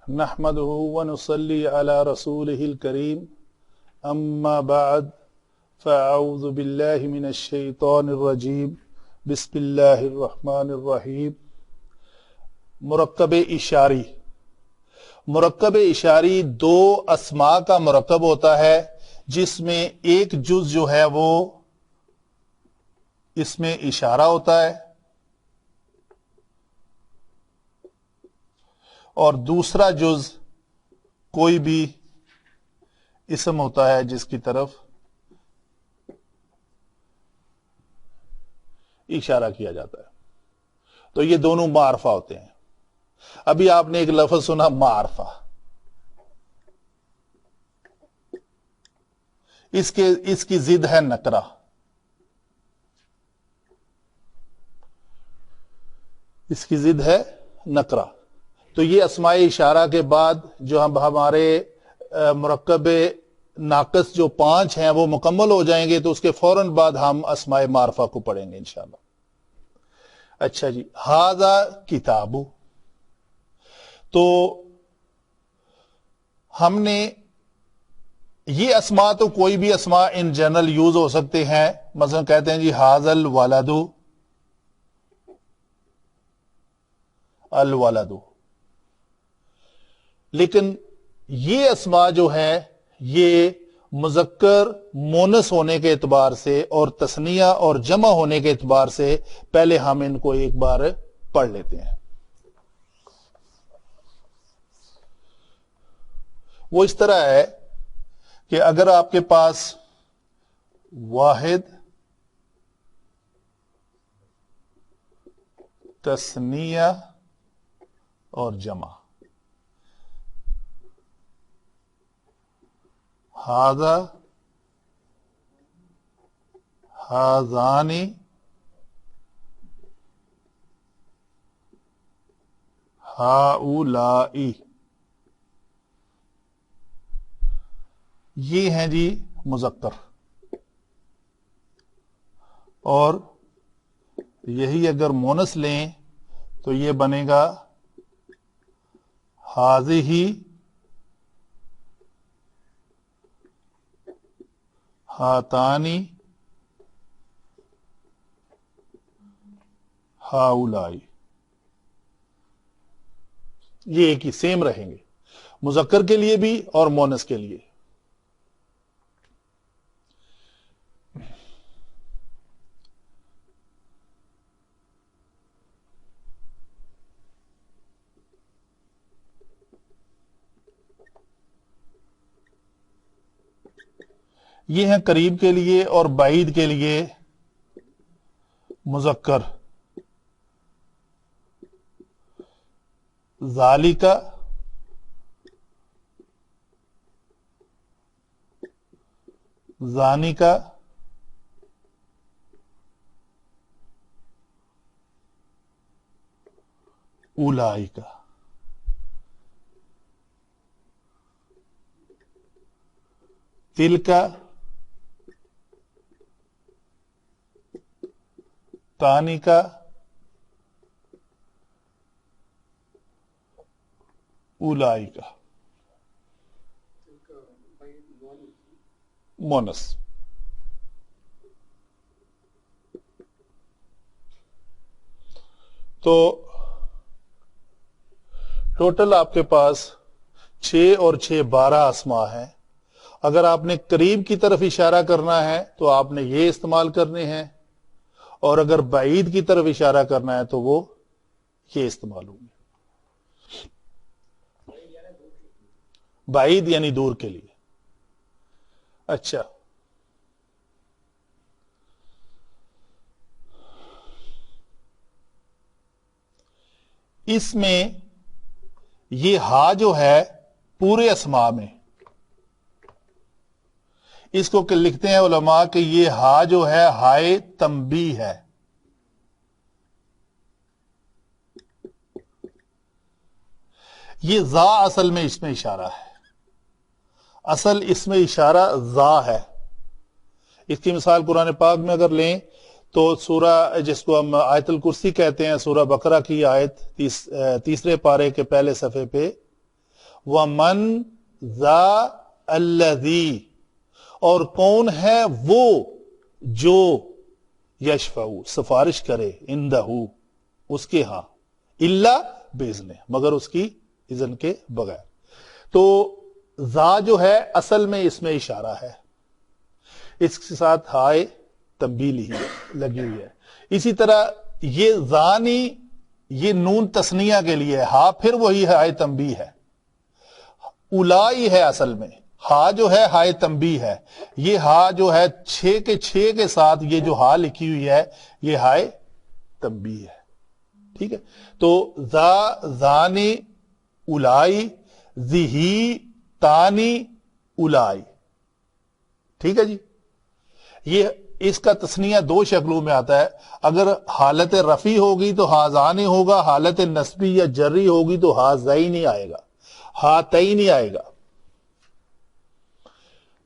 نحمده ونصلي على رسوله الكريم اما بعد فاعوذ بالله من الشیطان الرجیم بسم اللہ الرحمن الرحیم۔ مرکب اشاری، مرکب اشاری دو اسماء کا مرکب ہوتا ہے جس میں ایک جز جو ہے وہ اس میں اشارہ ہوتا ہے اور دوسرا جز کوئی بھی اسم ہوتا ہے جس کی طرف اشارہ کیا جاتا ہے، تو یہ دونوں معرفہ ہوتے ہیں۔ ابھی آپ نے ایک لفظ سنا معرفہ، اس کی ضد ہے نکرہ۔ اس کی ضد ہے نکرہ۔ تو یہ اسماء اشارہ کے بعد جو ہم ہمارے مرکب ناقص جو 5 ہیں وہ مکمل ہو جائیں گے، تو اس کے فوراً بعد ہم اسماء معرفہ کو پڑھیں گے انشاءاللہ۔ اچھا جی، ھذا کتاب، تو ہم نے یہ اسماء تو کوئی بھی اسماء ان جنرل یوز ہو سکتے ہیں، مثلا کہتے ہیں جی ھذا الولد، الولد، لیکن یہ اسماء جو ہے یہ مذکر مونس ہونے کے اعتبار سے اور تثنیہ اور جمع ہونے کے اعتبار سے پہلے ہم ان کو ایک بار پڑھ لیتے ہیں۔ وہ اس طرح ہے کہ اگر آپ کے پاس واحد، تثنیہ اور جمع، ھذا، ھذانی، ھؤلائی، یہ ہیں جی مذکر، اور یہی اگر مونس لیں تو یہ بنے گا ھذہ، ھاتانی، ھؤلائی، یہ ایک ہی سیم رہیں گے مذکر کے لیے بھی اور مونس کے لیے۔ یہ ہیں قریب کے لیے اور بعید کے لیے مذکر، ذالک، ذانک، اولئک۔ تلک، تانک، اولئک، مونس۔ تو ٹوٹل آپ کے پاس 6 اور 6 12 اسماء ہیں۔ اگر آپ نے قریب کی طرف اشارہ کرنا ہے تو آپ نے یہ استعمال کرنے ہیں، اور اگر بعید کی طرف اشارہ کرنا ہے تو وہ یہ استعمال ہوں گے۔ بعید یعنی دور کے لیے۔ اچھا، اس میں یہ ہا جو ہے پورے اسماء میں، اس کو لکھتے ہیں علماء کہ یہ ہا جو ہے ہائے تنبیہ ہے۔ یہ ذا اصل میں اس میں اشارہ ہے، اصل اس میں اشارہ ذا ہے۔ اس کی مثال قرآن پاک میں اگر لیں تو سورہ جس کو ہم آیت الکرسی کہتے ہیں، سورہ بقرہ کی آیت 3 پارے کے پہلے صفحے پہ ومن ذا الذی، اور کون ہے وہ جو یشفع سفارش کرے عندہ اس کے ہاں، الا باذنہ مگر اس کی اذن کے بغیر. تو ذا جو ہے اصل میں اس میں اشارہ ہے، اس کے ساتھ ہائے تنبیہ لگی ہوئی ہے. اسی طرح یہ ذانی یہ نون تسنیہ کے لیے ہا پھر وہی ہائے تنبیہ ہے. الائی ہے اصل میں، ہا جو ہے ہائے تنبیہ ہے، یہ ہا جو ہے 6 کے ساتھ یہ جو ہا لکھی ہوئی ہے یہ ہائے تنبیہ ہے. ٹھیک ہے، تو ذا ذانی الائی ذی تانی الائی. ٹھیک ہے جی. یہ اس کا تسنیہ 2 شکلوں میں آتا ہے. اگر حالت رفی ہوگی تو ہاذانی ہوگا، حالت نصبی یا جری ہوگی تو ہاذینی آئے گا، ہاتینی آئے گا.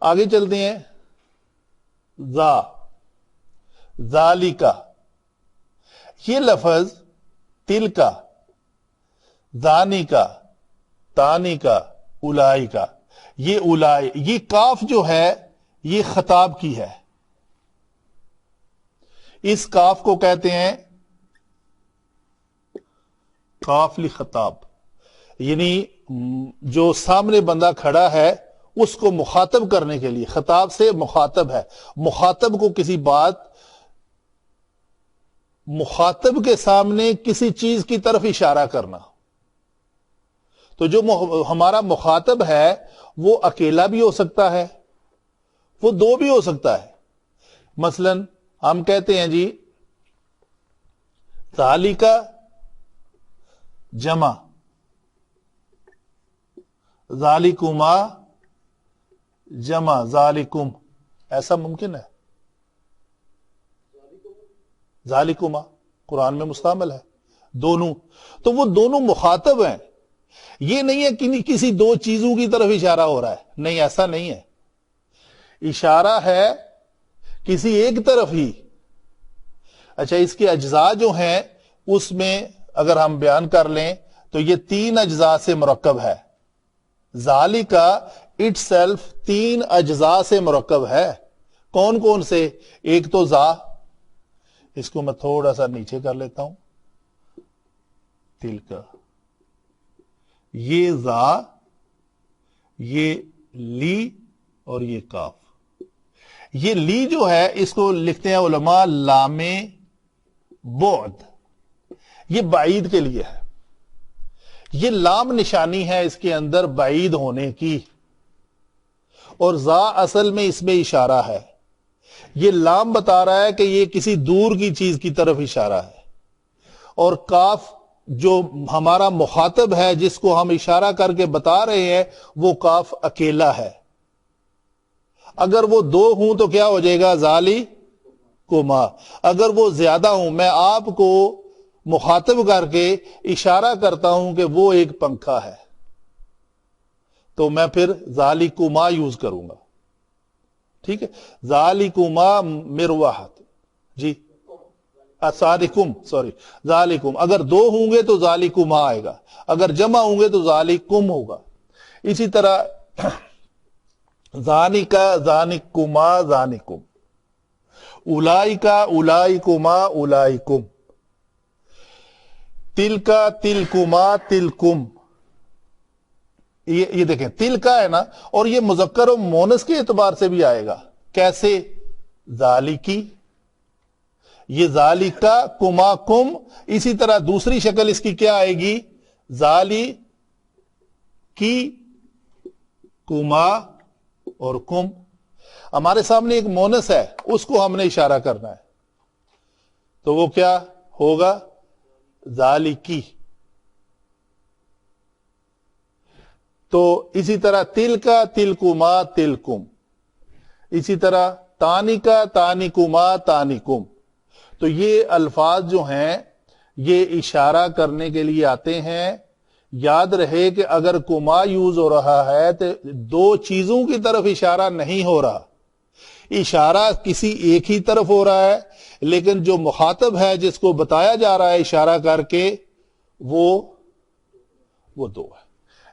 آگے چلتے ہیں. ذا ذالکا، یہ لفظ تل کا، ذانی کا، تانی کا، الائی کا، یہ الائی، یہ کاف جو ہے یہ خطاب کی ہے. اس کاف کو کہتے ہیں کاف لخطاب، یعنی جو سامنے بندہ کھڑا ہے اس کو مخاطب کرنے کے لیے، خطاب سے مخاطب ہے، مخاطب کو کسی بات، مخاطب کے سامنے کسی چیز کی طرف اشارہ کرنا. تو جو ہمارا مخاطب ہے وہ اکیلا بھی ہو سکتا ہے، وہ 2 بھی ہو سکتا ہے. مثلا ہم کہتے ہیں جی ذالکا جمع ذالکما جمع ذالکم، ایسا ممکن ہے؟ ذالکما قرآن میں مستعمل ہے دونوں، تو وہ دونوں مخاطب ہیں. یہ نہیں ہے کہ کسی 2 چیزوں کی طرف اشارہ ہو رہا ہے، نہیں ایسا نہیں ہے. اشارہ ہے کسی ایک طرف ہی. اچھا، اس کے اجزاء جو ہیں اس میں اگر ہم بیان کر لیں تو یہ 3 اجزاء سے مرکب ہے. ذالکا اٹ سیلف 3 اجزاء سے مرکب ہے. کون کون سے؟ ایک تو ذا، اس کو میں تھوڑا سا نیچے کر لیتا ہوں، تل کا، یہ ذا، یہ لی اور یہ کاف. یہ لی جو ہے اس کو لکھتے ہیں علماء لام بعد، یہ بعید کے لیے ہے. یہ لام نشانی ہے اس کے اندر بعید ہونے کی، اور ذا اصل میں اس میں اشارہ ہے. یہ لام بتا رہا ہے کہ یہ کسی دور کی چیز کی طرف اشارہ ہے، اور کاف جو ہمارا مخاطب ہے جس کو ہم اشارہ کر کے بتا رہے ہیں وہ کاف اکیلا ہے. اگر وہ 2 ہوں تو کیا ہو جائے گا؟ ذالی کما. اگر وہ زیادہ ہوں، میں آپ کو مخاطب کر کے اشارہ کرتا ہوں کہ وہ ایک پنکھا ہے، تو میں پھر ذالی کما یوز کروں گا. ٹھیک ہے، ذالی کما مروحت جی ذالکم، سوری ذالکم. اگر 2 ہوں گے تو ذالکما آئے گا، اگر جمع ہوں گے تو ذالکم ہوگا. اسی طرح ذانکا ذانکما ذانکم، اولائکا اولائکما اولائکم، تلکا تلکما تلکم. یہ دیکھیں تل کا ہے نا، اور یہ مذکر و مونس کے اعتبار سے بھی آئے گا. کیسے؟ ذالکی، یہ ذالکا کما کم. اسی طرح دوسری شکل اس کی کیا آئے گی؟ ذالی کی کما اور کم. ہمارے سامنے ایک مونس ہے، اس کو ہم نے اشارہ کرنا ہے، تو وہ کیا ہوگا؟ ذالکی. تو اسی طرح تل کا تلکما تلکم، اسی طرح تانکا تانکما تانکم. تو یہ الفاظ جو ہیں یہ اشارہ کرنے کے لیے آتے ہیں. یاد رہے کہ اگر کما یوز ہو رہا ہے تو 2 چیزوں کی طرف اشارہ نہیں ہو رہا، اشارہ کسی ایک ہی طرف ہو رہا ہے، لیکن جو مخاطب ہے جس کو بتایا جا رہا ہے اشارہ کر کے وہ 2 ہے.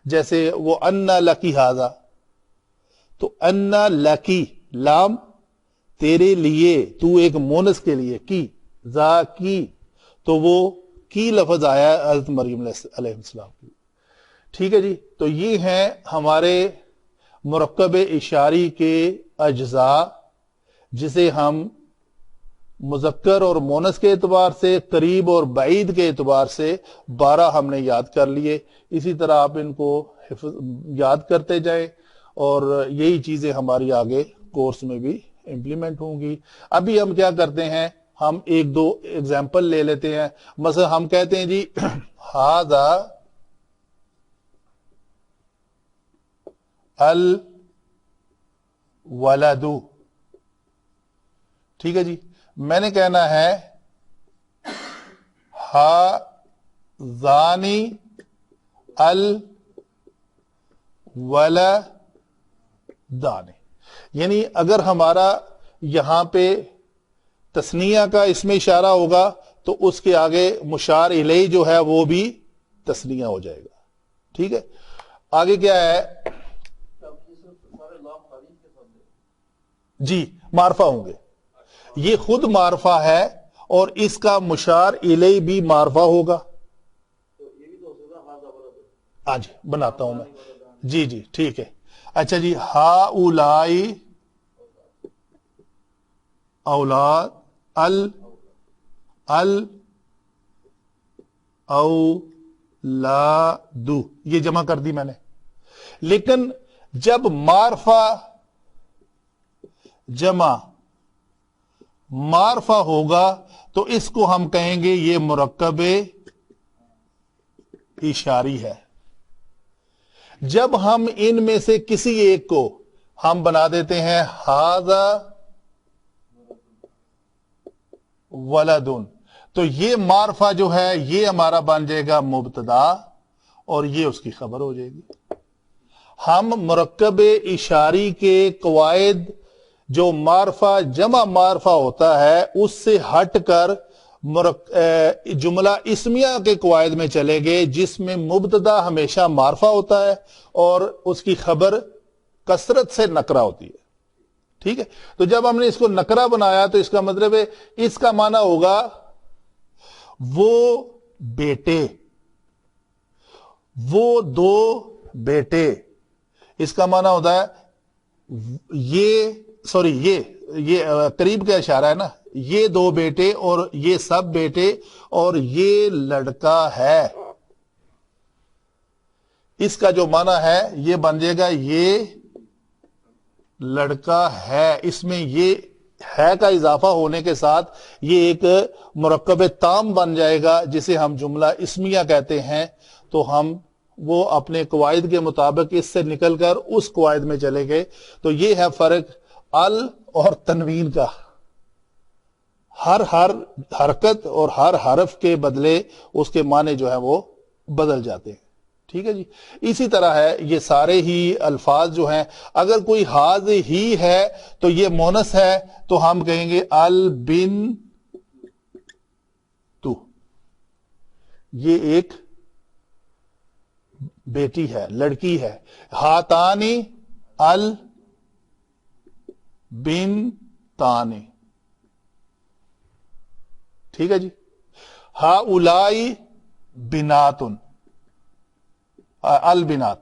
جیسے وہ انا لکی ہاذا، تو انا لکی لام تیرے لیے، تو ایک مونس کے لیے، کی ذا کی، تو وہ کی لفظ آیا حضرت مریم علیہ السلام کی. ٹھیک ہے جی. تو یہ ہیں ہمارے مرکب اشاری کے اجزاء، جسے ہم مذکر اور مونس کے اعتبار سے، قریب اور بعید کے اعتبار سے 12 ہم نے یاد کر لیے. اسی طرح آپ ان کو یاد کرتے جائیں اور یہی چیزیں ہماری آگے کورس میں بھی امپلیمنٹ ہوں گی. ابھی ہم کیا کرتے ہیں، ہم ایک دو ایگزامپل لے لیتے ہیں. مثلا ہم کہتے ہیں جی ھذا الولد، ٹھیک ہے جی. میں نے کہنا ہے ھذانی الولدان، یعنی اگر ہمارا یہاں پہ تثنیہ کا اس میں اشارہ ہوگا تو اس کے آگے مشار الیہ جو ہے وہ بھی تثنیہ ہو جائے گا. ٹھیک ہے. آگے کیا ہے جی، معرفہ ہوں گے. یہ خود معرفہ ہے اور اس کا مشار الیہ بھی معرفہ ہوگا. ہاں جی بناتا ہوں میں. جی جی ٹھیک ہے. اچھا جی، ہؤلائی اولاد اولاد، یہ جمع کر دی میں نے. لیکن جب معرفہ جمع معرفہ ہوگا تو اس کو ہم کہیں گے یہ مرکب اشاری ہے. جب ہم ان میں سے کسی ایک کو ہم بنا دیتے ہیں ھذا ولدن، تو یہ معرفہ جو ہے یہ ہمارا بن جائے گا مبتدا اور یہ اس کی خبر ہو جائے گی. ہم مرکب اشاری کے قواعد جو معرفہ جمع معرفہ ہوتا ہے اس سے ہٹ کر جملہ اسمیہ کے قواعد میں چلے گئے، جس میں مبتدا ہمیشہ معرفہ ہوتا ہے اور اس کی خبر کثرت سے نکرہ ہوتی ہے. ٹھیک ہے. تو جب ہم نے اس کو نکرہ بنایا تو اس کا مطلب ہے اس کا معنی ہوگا وہ بیٹے، وہ دو بیٹے. اس کا معنی ہوتا ہے یہ قریب کا اشارہ ہے نا، یہ دو بیٹے اور یہ سب بیٹے اور یہ لڑکا ہے. اس کا جو معنی ہے یہ بن جائے گا یہ لڑکا ہے. اس میں یہ ہے کا اضافہ ہونے کے ساتھ یہ ایک مرکب تام بن جائے گا جسے ہم جملہ اسمیہ کہتے ہیں. تو ہم وہ اپنے قواعد کے مطابق اس سے نکل کر اس قواعد میں چلے گئے. تو یہ ہے فرق ال اور تنوین کا. ہر حرکت اور ہر حرف کے بدلے اس کے معنی جو ہے وہ بدل جاتے ہیں. ٹھیک ہے جی. اسی طرح ہے یہ سارے ہی الفاظ جو ہیں، اگر کوئی ہاذ ہی ہے تو یہ مونس ہے تو ہم کہیں گے البنتو، یہ ایک بیٹی ہے، لڑکی ہے. ہاتانی البنتانی، ٹھیک ہے جی. ہؤلائی بناتن، البنات.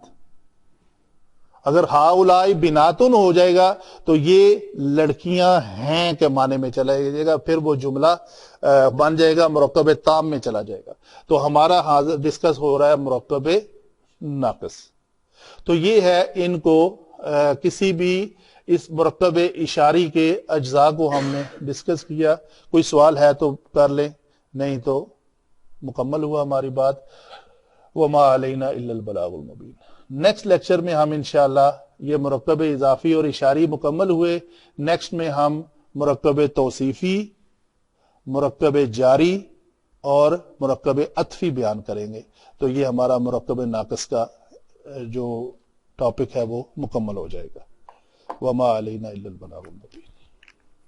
اگر ہؤلائی بناتن ہو جائے گا تو یہ لڑکیاں ہیں کے معنی میں چلا جائے گا، پھر وہ جملہ بن جائے گا مرکب تام میں چلا جائے گا. تو ہمارا ڈسکس ہو رہا ہے مرکب ناقص. تو یہ ہے ان کو کسی بھی اس مرکب اشاری کے اجزاء کو ہم نے ڈسکس کیا. کوئی سوال ہے تو کر لیں، نہیں تو مکمل ہوا ہماری بات. وما علینا الا البلاغ المبین. نیکسٹ لیکچر میں ہم انشاءاللہ یہ مرکب اضافی اور اشاری مکمل ہوئے. نیکسٹ میں ہم مرکب توصیفی، مرکب جاری اور مرکب عطفی بیان کریں گے. تو یہ ہمارا مرکب ناقص کا جو ٹاپک ہے وہ مکمل ہو جائے گا. وما علینا الا البلاغ المبین.